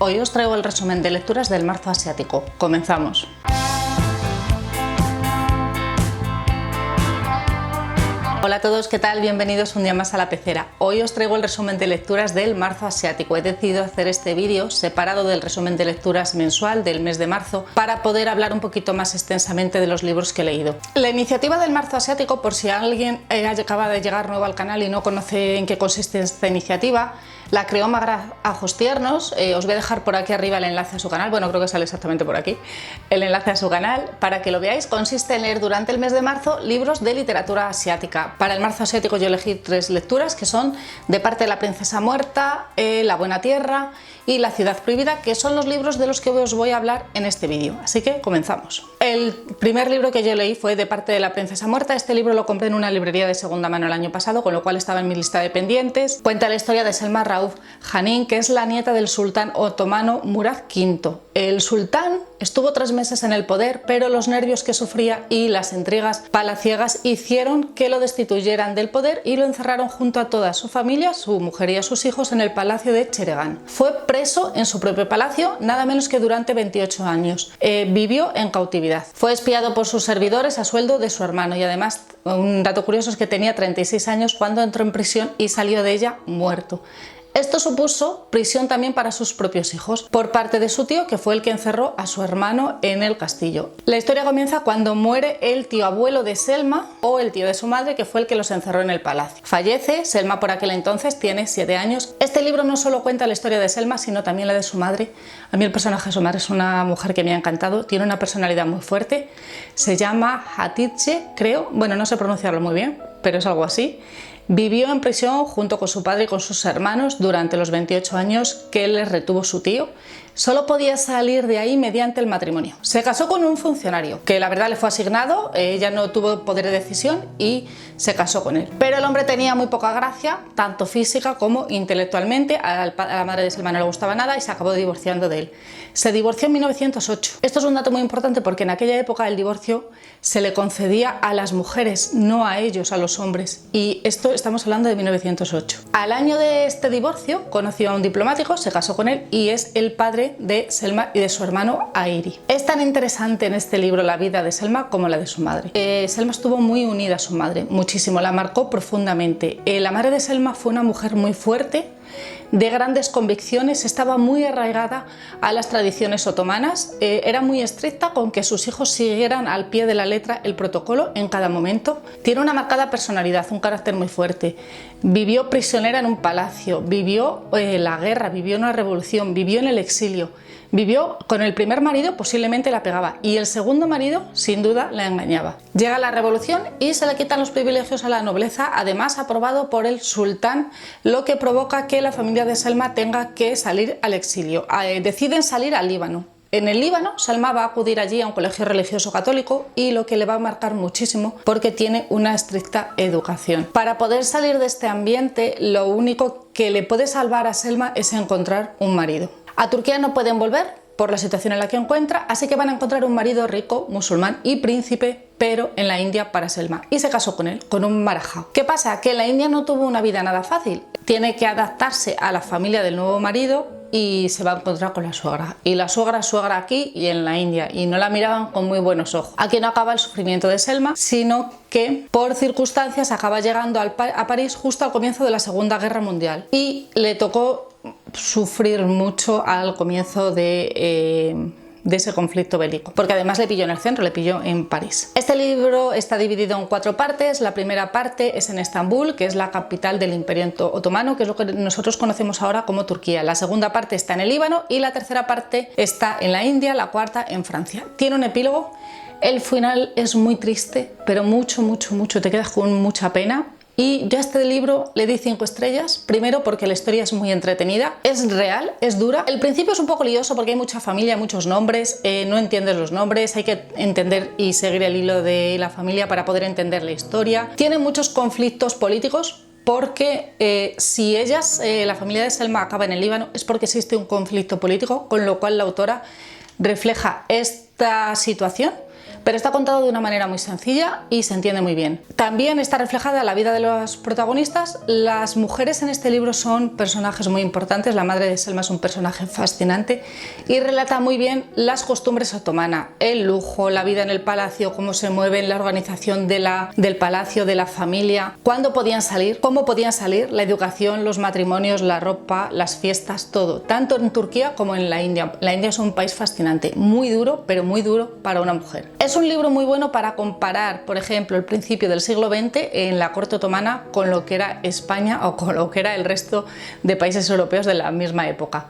Hoy os traigo el resumen de lecturas del marzo asiático. Comenzamos. Hola a todos, ¿qué tal? Bienvenidos un día más a la pecera. Hoy os traigo el resumen de lecturas del marzo asiático. He decidido hacer este vídeo separado del resumen de lecturas mensual del mes de marzo para poder hablar un poquito más extensamente de los libros que he leído. La iniciativa del marzo asiático, por si alguien acaba de llegar nuevo al canal y no conoce en qué consiste esta iniciativa, la creó Magra Ajos Tiernos. Os voy a dejar por aquí arriba el enlace a su canal, bueno, creo que sale exactamente por aquí, el enlace a su canal para que lo veáis. Consiste en leer durante el mes de marzo libros de literatura asiática. Para el marzo asiático yo elegí 3 lecturas que son De parte de la princesa muerta, La buena tierra y La ciudad prohibida, que son los libros de los que os voy a hablar en este vídeo. Así que comenzamos. El primer libro que yo leí fue De parte de la princesa muerta. Este libro lo compré en una librería de segunda mano el año pasado, con lo cual estaba en mi lista de pendientes. Cuenta la historia de Selma Rauf Janín, que es la nieta del sultán otomano Murad V. El sultán estuvo 3 meses en el poder, pero los nervios que sufría y las intrigas palaciegas hicieron que lo destituyeran del poder y lo encerraron junto a toda su familia, su mujer y a sus hijos, en el palacio de Cheregan. Fue preso en su propio palacio, nada menos que durante 28 años. Vivió en cautividad. Fue espiado por sus servidores a sueldo de su hermano y además un dato curioso es que tenía 36 años cuando entró en prisión y salió de ella muerto. Esto supuso prisión también para sus propios hijos por parte de su tío, que fue el que encerró a su hermano en el castillo. La historia comienza cuando muere el tío abuelo de Selma, o el tío de su madre, que fue el que los encerró en el palacio. Fallece, Selma por aquel entonces tiene 7 años. Este libro no solo cuenta la historia de Selma, sino también la de su madre. A mí el personaje de su madre es una mujer que me ha encantado, tiene una personalidad muy fuerte, se llama Hatice, creo, bueno, no sé pronunciarlo muy bien, pero es algo así. Vivió en prisión junto con su padre y con sus hermanos durante los 28 años que les retuvo su tío. Solo podía salir de ahí mediante el matrimonio. Se casó con un funcionario que la verdad le fue asignado, ella no tuvo poder de decisión y se casó con él. Pero el hombre tenía muy poca gracia, tanto física como intelectualmente. A la madre de Selma no le gustaba nada y se acabó divorciando de él. Se divorció en 1908. Esto es un dato muy importante porque en aquella época el divorcio se le concedía a las mujeres, no a ellos, a los hombres. Y esto estamos hablando de 1908. Al año de este divorcio conoció a un diplomático, se casó con él y es el padre de Selma y de su hermano Airi. Es tan interesante en este libro la vida de Selma como la de su madre. Selma estuvo muy unida a su madre, muchísimo, la marcó profundamente. La madre de Selma fue una mujer muy fuerte, de grandes convicciones, estaba muy arraigada a las tradiciones otomanas, era muy estricta con que sus hijos siguieran al pie de la letra el protocolo en cada momento. Tiene una marcada personalidad, un carácter muy fuerte. Vivió prisionera en un palacio, vivió la guerra, vivió una revolución, vivió en el exilio. Vivió con el primer marido, posiblemente la pegaba, y el segundo marido sin duda la engañaba. Llega la revolución y se le quitan los privilegios a la nobleza, además aprobado por el sultán, lo que provoca que la familia de Selma tenga que salir al exilio. Deciden salir al Líbano. En el Líbano, Selma va a acudir allí a un colegio religioso católico y lo que le va a marcar muchísimo porque tiene una estricta educación. Para poder salir de este ambiente, lo único que le puede salvar a Selma es encontrar un marido. A Turquía no pueden volver por la situación en la que encuentra, así que van a encontrar un marido rico, musulmán y príncipe, pero en la India para Selma. Y se casó con él, con un marajá. ¿Qué pasa? Que en la India no tuvo una vida nada fácil. Tiene que adaptarse a la familia del nuevo marido y se va a encontrar con la suegra. Y la suegra es suegra aquí y en la India, y no la miraban con muy buenos ojos. Aquí no acaba el sufrimiento de Selma, sino que por circunstancias acaba llegando a París justo al comienzo de la Segunda Guerra Mundial. Y le tocó sufrir mucho al comienzo de ese conflicto bélico, porque además le pilló en el centro, le pilló en París. Este libro está dividido en 4 partes. La primera parte es en Estambul, que es la capital del Imperio Otomano, que es lo que nosotros conocemos ahora como Turquía. La segunda parte está en el Líbano y la tercera parte está en la India, la cuarta en Francia. Tiene un epílogo. El final es muy triste, pero mucho, te quedas con mucha pena. Y yo a este libro le di 5 estrellas, primero porque la historia es muy entretenida, es real, es dura. El principio es un poco lioso porque hay mucha familia, muchos nombres, no entiendes los nombres, hay que entender y seguir el hilo de la familia para poder entender la historia. Tiene muchos conflictos políticos porque si la familia de Selma acaba en el Líbano es porque existe un conflicto político, con lo cual la autora refleja esta situación pero está contado de una manera muy sencilla y se entiende muy bien. También está reflejada la vida de los protagonistas. Las mujeres en este libro son personajes muy importantes. La madre de Selma es un personaje fascinante y relata muy bien las costumbres otomanas, el lujo, la vida en el palacio, cómo se mueve en la organización del palacio, de la familia, cuándo podían salir, cómo podían salir, la educación, los matrimonios, la ropa, las fiestas, todo, tanto en Turquía como en la India. La India es un país fascinante, muy duro, pero muy duro para una mujer. Es un libro muy bueno para comparar, por ejemplo, el principio del siglo XX en la corte otomana con lo que era España o con lo que era el resto de países europeos de la misma época.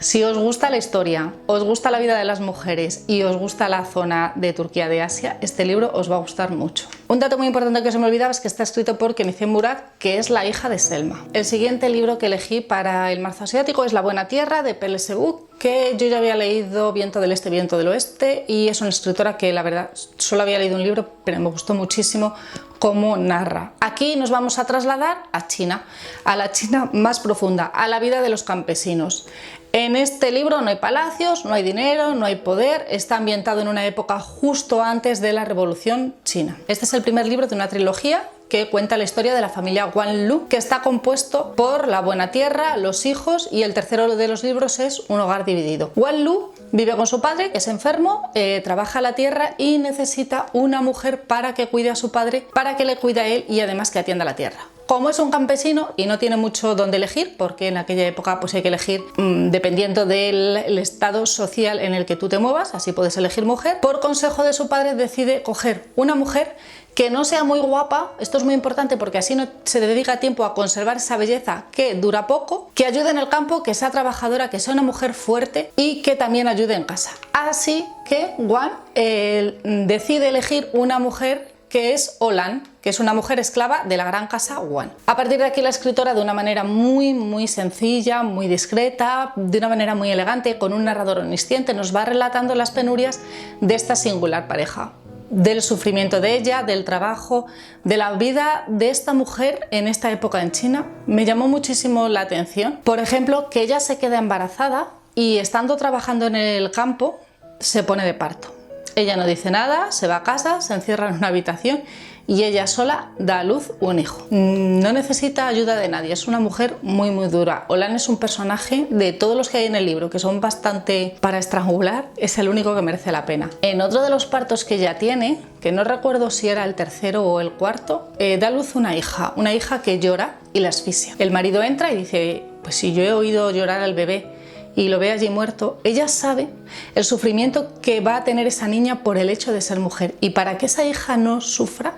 Si os gusta la historia, os gusta la vida de las mujeres y os gusta la zona de Turquía de Asia, este libro os va a gustar mucho. Un dato muy importante que se me olvidaba es que está escrito por Kenizet Murat, que es la hija de Selma. El siguiente libro que elegí para el marzo asiático es La buena tierra, de Pele Sevuk, que yo ya había leído Viento del Este, Viento del Oeste, y es una escritora que la verdad solo había leído un libro, pero me gustó muchísimo cómo narra. Aquí nos vamos a trasladar a China, a la China más profunda, a la vida de los campesinos. En este libro no hay palacios, no hay dinero, no hay poder, está ambientado en una época justo antes de la Revolución China. Este es el primer libro de una trilogía que cuenta la historia de la familia Wanlu, que está compuesto por la buena tierra, los hijos, y el tercero de los libros es Un hogar dividido. Wanlu vive con su padre, que es enfermo, trabaja la tierra y necesita una mujer para que cuide a su padre, para que le cuide a él y además que atienda la tierra. Como es un campesino y no tiene mucho donde elegir, porque en aquella época pues hay que elegir dependiendo del estado social en el que tú te muevas, así puedes elegir mujer, por consejo de su padre decide coger una mujer que no sea muy guapa. Esto es muy importante porque así no se dedica tiempo a conservar esa belleza que dura poco, que ayude en el campo, que sea trabajadora, que sea una mujer fuerte y que también ayude en casa. Así que Wan decide elegir una mujer que es Olan, que es una mujer esclava de la gran casa Wan. A partir de aquí la escritora, de una manera muy sencilla, muy discreta, de una manera muy elegante, con un narrador omnisciente, nos va relatando las penurias de esta singular pareja, del sufrimiento de ella, del trabajo, de la vida de esta mujer en esta época en China. Me llamó muchísimo la atención, por ejemplo, que ella se queda embarazada y estando trabajando en el campo se pone de parto. Ella no dice nada, se va a casa, se encierra en una habitación y ella sola da a luz un hijo. No necesita ayuda de nadie, es una mujer muy dura. Olan es un personaje, de todos los que hay en el libro, que son bastante para estrangular, es el único que merece la pena. En otro de los partos que ella tiene, que no recuerdo si era el tercero o el cuarto, da a luz una hija que llora y la asfixia. El marido entra y dice, pues si yo he oído llorar al bebé y lo ve allí muerto, ella sabe el sufrimiento que va a tener esa niña por el hecho de ser mujer, y para que esa hija no sufra,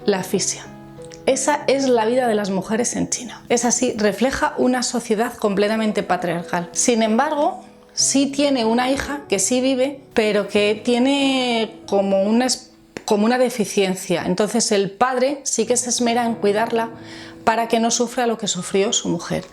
la asfixia. Esa es la vida de las mujeres en China. Es así, refleja una sociedad completamente patriarcal. Sin embargo, sí tiene una hija que sí vive, pero que tiene como una deficiencia. Entonces el padre sí que se esmera en cuidarla para que no sufra lo que sufrió su mujer.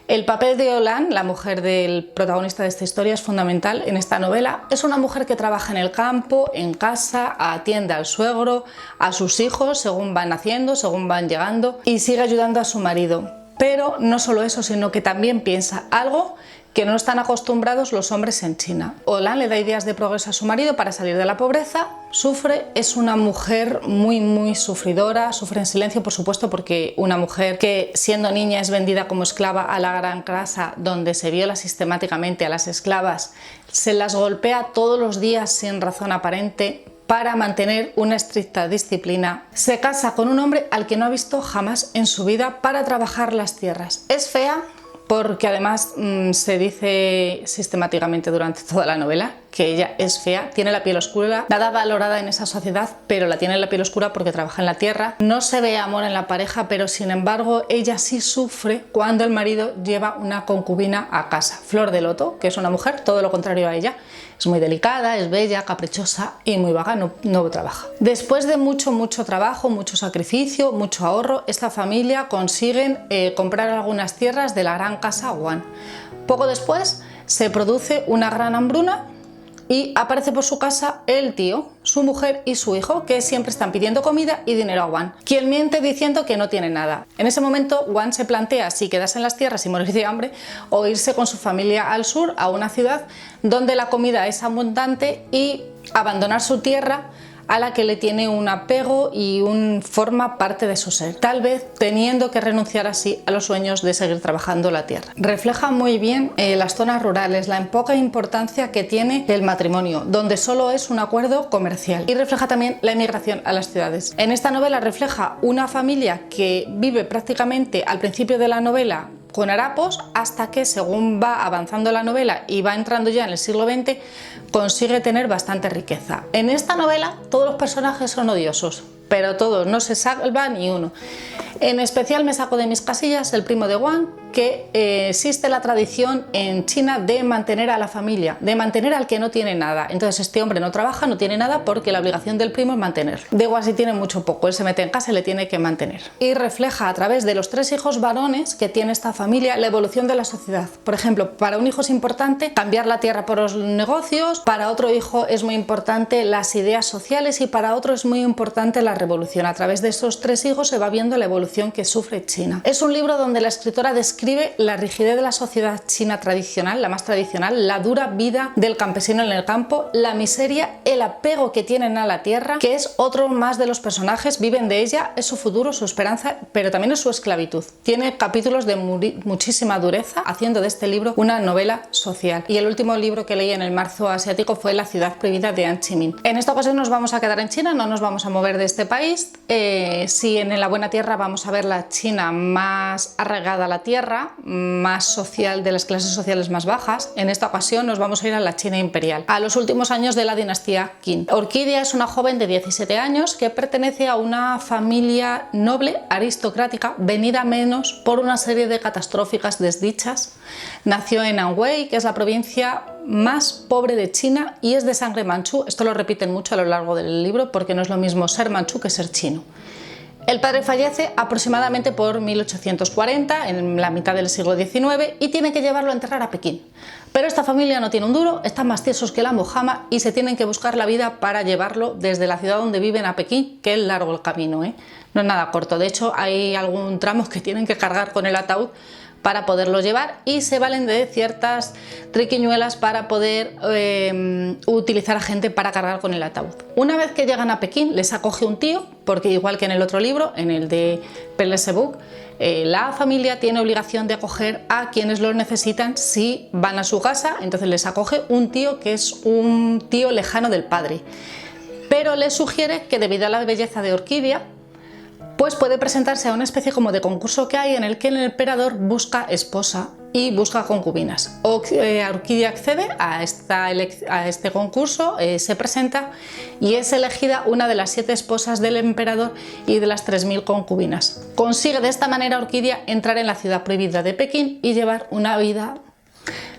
El papel de Olan, la mujer del protagonista de esta historia, es fundamental en esta novela. Es una mujer que trabaja en el campo, en casa, atiende al suegro, a sus hijos según van naciendo, según van llegando, y sigue ayudando a su marido. Pero no solo eso, sino que también piensa algo que no están acostumbrados los hombres en China. Olan le da ideas de progreso a su marido para salir de la pobreza, sufre, es una mujer muy sufridora, sufre en silencio, por supuesto, porque una mujer que siendo niña es vendida como esclava a la gran casa, donde se viola sistemáticamente a las esclavas, se las golpea todos los días sin razón aparente para mantener una estricta disciplina. Se casa con un hombre al que no ha visto jamás en su vida para trabajar las tierras. Es fea, porque además se dice sistemáticamente durante toda la novela que ella es fea, tiene la piel oscura, nada valorada en esa sociedad, pero la tiene la piel oscura porque trabaja en la tierra. No se ve amor en la pareja, pero sin embargo ella sí sufre cuando el marido lleva una concubina a casa. Flor de Loto, que es una mujer todo lo contrario a ella, es muy delicada, es bella, caprichosa y muy vaga, no trabaja. Después de mucho trabajo, mucho sacrificio, mucho ahorro, esta familia consiguen comprar algunas tierras de la gran casa Wan. Poco después se produce una gran hambruna y aparece por su casa el tío, su mujer y su hijo, que siempre están pidiendo comida y dinero a Wan, quien miente diciendo que no tiene nada. En ese momento Wan se plantea si quedarse en las tierras y morir de hambre o irse con su familia al sur a una ciudad donde la comida es abundante y abandonar su tierra a la que le tiene un apego y forma parte de su ser, tal vez teniendo que renunciar así a los sueños de seguir trabajando la tierra. Refleja muy bien las zonas rurales, la poca importancia que tiene el matrimonio, donde solo es un acuerdo comercial, y refleja también la emigración a las ciudades. En esta novela refleja una familia que vive prácticamente al principio de la novela con harapos, hasta que según va avanzando la novela y va entrando ya en el siglo XX, consigue tener bastante riqueza. En esta novela todos los personajes son odiosos, pero todos, no se salva ni uno. En especial me saco de mis casillas el primo de Wan, que existe la tradición en China de mantener a la familia, de mantener al que no tiene nada. Entonces este hombre no trabaja, no tiene nada, porque la obligación del primo es mantenerlo. Da igual si tiene mucho o poco, él se mete en casa y le tiene que mantener. Y refleja a través de los 3 hijos varones que tiene esta familia la evolución de la sociedad. Por ejemplo, para un hijo es importante cambiar la tierra por los negocios, para otro hijo es muy importante las ideas sociales y para otro es muy importante la revolución. A través de esos 3 hijos se va viendo la evolución que sufre China. Es un libro donde la escritora describe la rigidez de la sociedad china tradicional, la más tradicional, la dura vida del campesino en el campo, la miseria, el apego que tienen a la tierra, que es otro más de los personajes, viven de ella, es su futuro, su esperanza, pero también es su esclavitud. Tiene capítulos de muchísima dureza, haciendo de este libro una novela social. Y el último libro que leí en el marzo asiático fue La ciudad prohibida de An Chi-min. En esta ocasión nos vamos a quedar en China, no nos vamos a mover de este país. Si en La buena tierra vamos a ver la China más arraigada a la tierra, más social, de las clases sociales más bajas, en esta ocasión nos vamos a ir a la China imperial, a los últimos años de la dinastía Qin. Orquídea es una joven de 17 años que pertenece a una familia noble, aristocrática, venida menos por una serie de catastróficas desdichas. Nació en Anhui, que es la provincia más pobre de China, y es de sangre manchú. Esto lo repiten mucho a lo largo del libro porque no es lo mismo ser manchú que ser chino. El padre fallece aproximadamente por 1840, en la mitad del siglo XIX, y tiene que llevarlo a enterrar a Pekín. Pero esta familia no tiene un duro, están más tiesos que la mojama y se tienen que buscar la vida para llevarlo desde la ciudad donde viven a Pekín, que es largo el camino, ¿eh? No es nada corto. De hecho, hay algún tramo que tienen que cargar con el ataúd para poderlo llevar, y se valen de ciertas triquiñuelas para poder utilizar a gente para cargar con el ataúd. Una vez que llegan a Pekín les acoge un tío, porque igual que en el otro libro, en el de Pelesebuk, la familia tiene obligación de acoger a quienes lo necesitan si van a su casa. Entonces les acoge un tío que es un tío lejano del padre, pero les sugiere que debido a la belleza de Orquídea, pues puede presentarse a una especie como de concurso que hay en el que el emperador busca esposa y busca concubinas. Orquídea accede a este concurso, se presenta y es elegida una de las 7 esposas del emperador y de las 3000 concubinas. Consigue de esta manera Orquídea entrar en la ciudad prohibida de Pekín y llevar una vida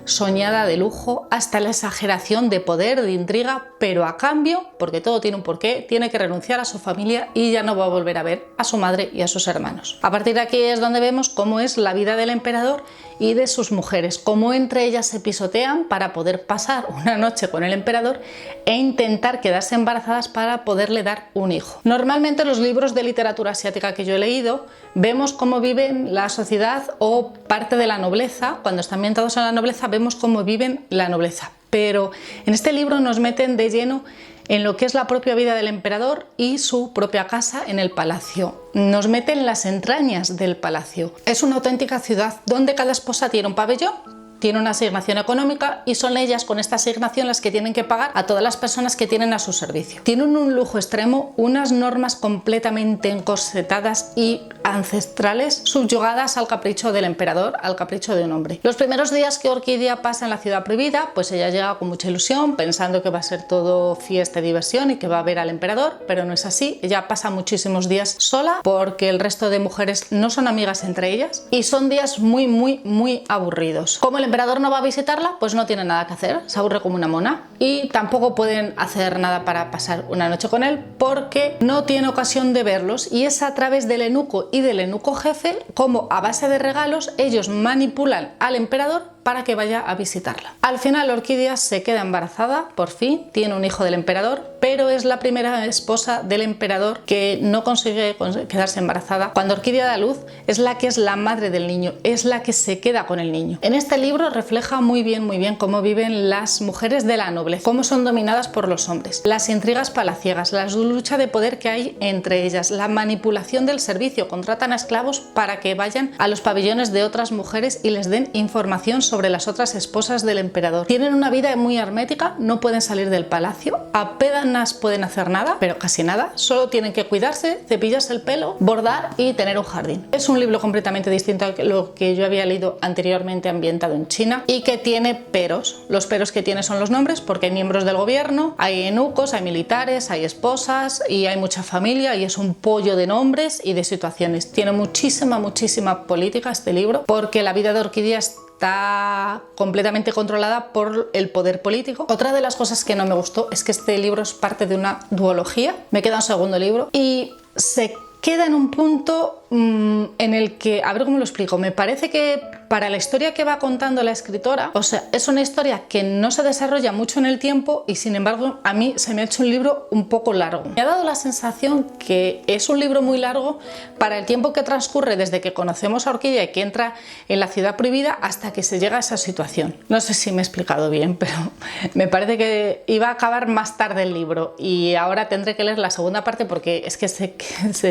soñada de lujo, hasta la exageración de poder, de intriga, pero a cambio, porque todo tiene un porqué, tiene que renunciar a su familia y ya no va a volver a ver a su madre y a sus hermanos. A partir de aquí es donde vemos cómo es la vida del emperador y de sus mujeres, cómo entre ellas se pisotean para poder pasar una noche con el emperador e intentar quedarse embarazadas para poderle dar un hijo. Normalmente en los libros de literatura asiática que yo he leído vemos cómo viven la sociedad o parte de la nobleza. Cuando están ambientados en la nobleza vemos cómo viven la nobleza, pero en este libro nos meten de lleno en lo que es la propia vida del emperador y su propia casa en el palacio. Nos meten en las entrañas del palacio. Es una auténtica ciudad donde cada esposa tiene un pabellón, tiene una asignación económica y son ellas con esta asignación las que tienen que pagar a todas las personas que tienen a su servicio. Tienen un lujo extremo, unas normas completamente encorsetadas y ancestrales, subyugadas al capricho del emperador, al capricho de un hombre. Los primeros días que Orquídea pasa en la ciudad prohibida, pues ella llega con mucha ilusión, pensando que va a ser todo fiesta y diversión y que va a ver al emperador, pero no es así. Ella pasa muchísimos días sola porque el resto de mujeres no son amigas entre ellas y son días muy aburridos. Como el emperador no va a visitarla, pues no tiene nada que hacer, se aburre como una mona, y tampoco pueden hacer nada para pasar una noche con él porque no tiene ocasión de verlos, y es a través del eunuco y del eunuco jefe como a base de regalos ellos manipulan al emperador para que vaya a visitarla. Al final Orquídea se queda embarazada, por fin, tiene un hijo del emperador, pero es la primera esposa del emperador que no consigue quedarse embarazada. Cuando Orquídea da luz, es la que es la madre del niño, es la que se queda con el niño. En este libro refleja muy bien cómo viven las mujeres de la nobleza, cómo son dominadas por los hombres, las intrigas palaciegas, la lucha de poder que hay entre ellas, la manipulación del servicio, contratan a esclavos para que vayan a los pabellones de otras mujeres y les den información sobre las otras esposas del emperador. Tienen una vida muy hermética, no pueden salir del palacio, apenas pueden hacer nada, pero casi nada, solo tienen que cuidarse, cepillarse el pelo, bordar y tener un jardín. Es un libro completamente distinto a lo que yo había leído anteriormente, ambientado en China, y que tiene peros. Los peros que tiene son los nombres, porque hay miembros del gobierno, hay eunucos, hay militares, hay esposas y hay mucha familia, y es un pollo de nombres y de situaciones. Tiene muchísima política este libro, porque la vida de Orquídea está completamente controlada por el poder político. Otra de las cosas que no me gustó es que este libro es parte de una duología. Me queda un segundo libro y se queda en un punto en el que, a ver cómo lo explico, me parece que para la historia que va contando la escritora, o sea, es una historia que no se desarrolla mucho en el tiempo y sin embargo a mí se me ha hecho un libro un poco largo. Me ha dado la sensación que es un libro muy largo para el tiempo que transcurre desde que conocemos a Orquídea y que entra en la ciudad prohibida hasta que se llega a esa situación. No sé si me he explicado bien, pero me parece que iba a acabar más tarde el libro y ahora tendré que leer la segunda parte porque es que se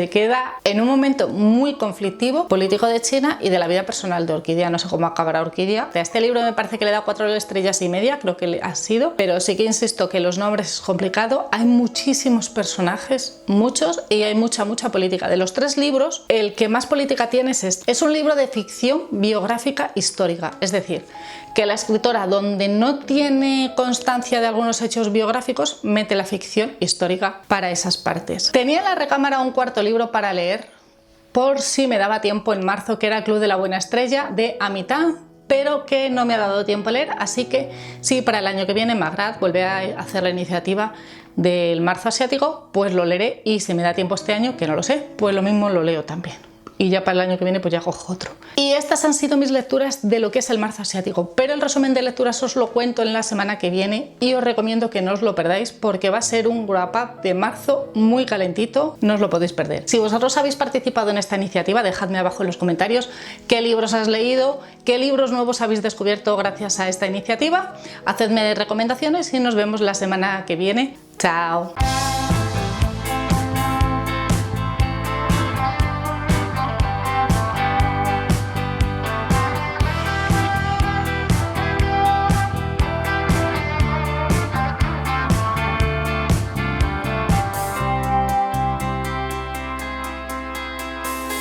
queda en un momento muy conflictivo, político de China y de la vida personal de Orquídea. No sé cómo acabará Orquídea. A este libro me parece que le da 4 estrellas y media, creo que ha sido, pero sí que insisto que los nombres es complicado, hay muchísimos personajes, muchos, y hay mucha política. De los 3 libros, el que más política tiene es este. Es un libro de ficción biográfica histórica, es decir, que la escritora, donde no tiene constancia de algunos hechos biográficos, mete la ficción histórica para esas partes. Tenía en la recámara un cuarto libro para leer, por si me daba tiempo en marzo, que era El Club de la Buena Estrella de Amitabh, pero que no me ha dado tiempo a leer, así que sí, para el año que viene Magrat vuelve a hacer la iniciativa del marzo asiático, pues lo leeré, y si me da tiempo este año, que no lo sé, pues lo mismo lo leo también. Y ya para el año que viene pues ya cojo otro. Y estas han sido mis lecturas de lo que es el marzo asiático, pero el resumen de lecturas os lo cuento en la semana que viene y os recomiendo que no os lo perdáis porque va a ser un wrap-up de marzo muy calentito, no os lo podéis perder. Si vosotros habéis participado en esta iniciativa, dejadme abajo en los comentarios qué libros has leído, qué libros nuevos habéis descubierto gracias a esta iniciativa, hacedme recomendaciones y nos vemos la semana que viene. ¡Chao!